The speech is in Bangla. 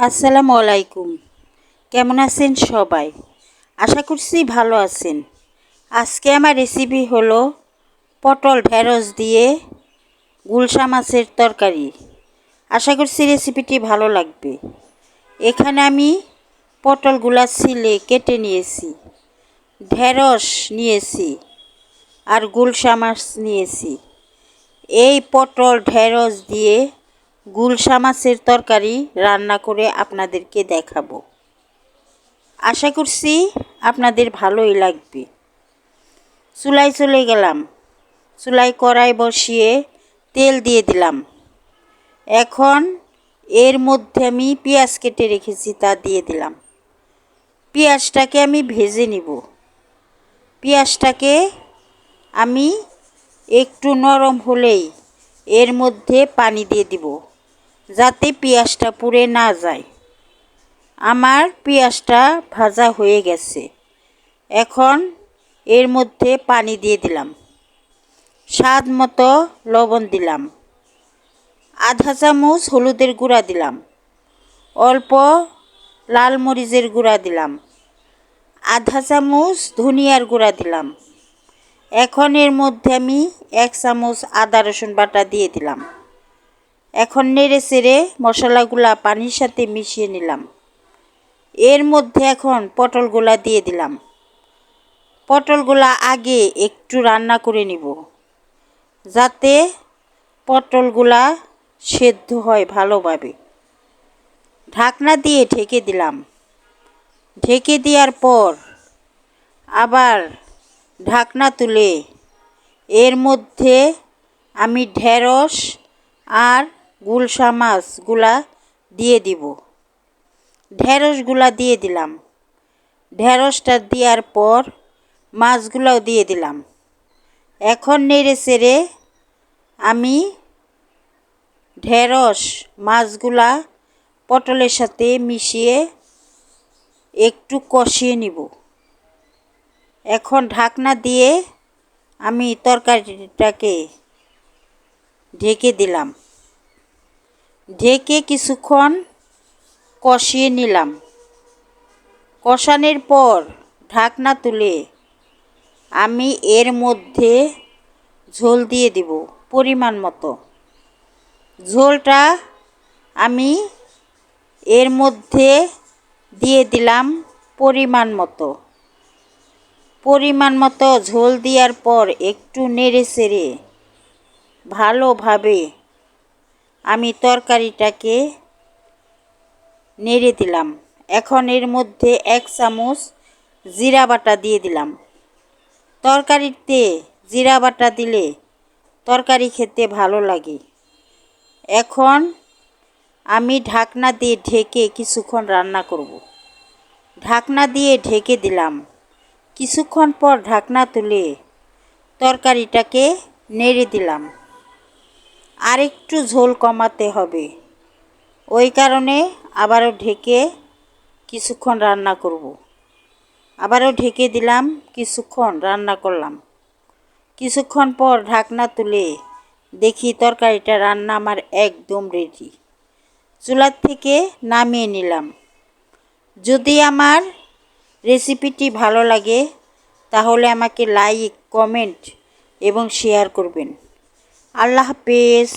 আসসালামু আলাইকুম। কেমন আছেন সবাই? আশা করছি ভালো আছেন। আজকে আমার রেসিপি হলো পটল ঢেঁড়স দিয়ে গুলশা মাছের তরকারি। আশা করছি রেসিপিটি ভালো লাগবে। এখানে আমি পটলগুলা ছিলে কেটে নিয়েছি, ঢেঁড়স নিয়েছি আর গুলশা মাছ নিয়েছি। এই পটল ঢেঁড়স দিয়ে গুলশা মাছের তরকারি রান্না করে আপনাদেরকে দেখাবো। আশা করছি আপনাদের ভালোই লাগবে। চুলায় চলে গেলাম। চুলায় কড়াই বসিয়ে তেল দিয়ে দিলাম। এখন এর মধ্যে আমি পেঁয়াজ কেটে রেখেছি তা দিয়ে দিলাম। পেঁয়াজটাকে আমি ভেজে নিব। পেঁয়াজটাকে আমি একটু নরম হলেই এর মধ্যে পানি দিয়ে দিব, যাতে পেঁয়াজটা পুড়ে না যায়। আমার পেঁয়াজটা ভাজা হয়ে গেছে। এখন এর মধ্যে পানি দিয়ে দিলাম। স্বাদ মতো লবণ দিলাম। আধা চামচ হলুদের গুঁড়া দিলাম। অল্প লাল মরিচের গুঁড়া দিলাম। আধা চামচ ধনিয়ার গুঁড়া দিলাম। এখন এর মধ্যে আমি 1 চামচ আদা রসুন বাটা দিয়ে দিলাম। এখন নেড়ে চেড়ে মশলাগুলা পানির সাথে মিশিয়ে নিলাম। এর মধ্যে এখন পটলগুলা দিয়ে দিলাম। পটলগুলা আগে একটু রান্না করে নিব, যাতে পটলগুলা সেদ্ধ হয় ভালোভাবে। ঢাকনা দিয়ে ঢেকে দিলাম। ঢেকে দেওয়ার পর আবার ঢাকনা তুলে এর মধ্যে আমি ঢেঁড়স আর গুলশা মাছগুলা দিয়ে দিব। ঢেঁড়সগুলা দিয়ে দিলাম। ঢেঁড়সটা দেওয়ার পর মাছগুলাও দিয়ে দিলাম। এখন নেড়ে চেড়ে আমি ঢেঁড়স মাছগুলা পটলের সাথে মিশিয়ে একটু কষিয়ে নিব। এখন ঢাকনা দিয়ে আমি তরকারিটাকে ঢেকে দিলাম। ঢেকে কিছুক্ষণ কষিয়ে নিলাম। কষানোর পর ঢাকনা তুলে আমি এর মধ্যে ঝোল দিয়ে দিব পরিমাণ মতো। ঝোলটা আমি এর মধ্যে দিয়ে দিলাম পরিমাণ মতো। ঝোল দেওয়ার পর একটু নেড়ে চেড়ে ভালোভাবে আমি তরকারিটাকে নেড়ে দিলাম। এখন এর মধ্যে 1 চামচ জিরা বাটা দিয়ে দিলাম। তরকারিতে জিরা বাটা দিলে তরকারি খেতে ভালো লাগে। এখন আমি ঢাকনা দিয়ে ঢেকে কিছুক্ষণ রান্না করব। ঢাকনা দিয়ে ঢেকে দিলাম। কিছুক্ষণ পর ঢাকনা তুলে তরকারিটাকে নেড়ে দিলাম। আরেকটু ঝোল কমাতে হবে, ওই কারণে আবারও ঢেকে কিছুক্ষণ রান্না করব। আবারও ঢেকে দিলাম, কিছুক্ষণ রান্না করলাম। কিছুক্ষণ পর ঢাকনা তুলে দেখি তরকারিটা রান্না আমার একদম রেডি। চুলার থেকে নামিয়ে নিলাম। যদি আমার রেসিপিটি ভালো লাগে তাহলে আমাকে লাইক, কমেন্ট এবং শেয়ার করবেন। আল্লাহ হাফেজ।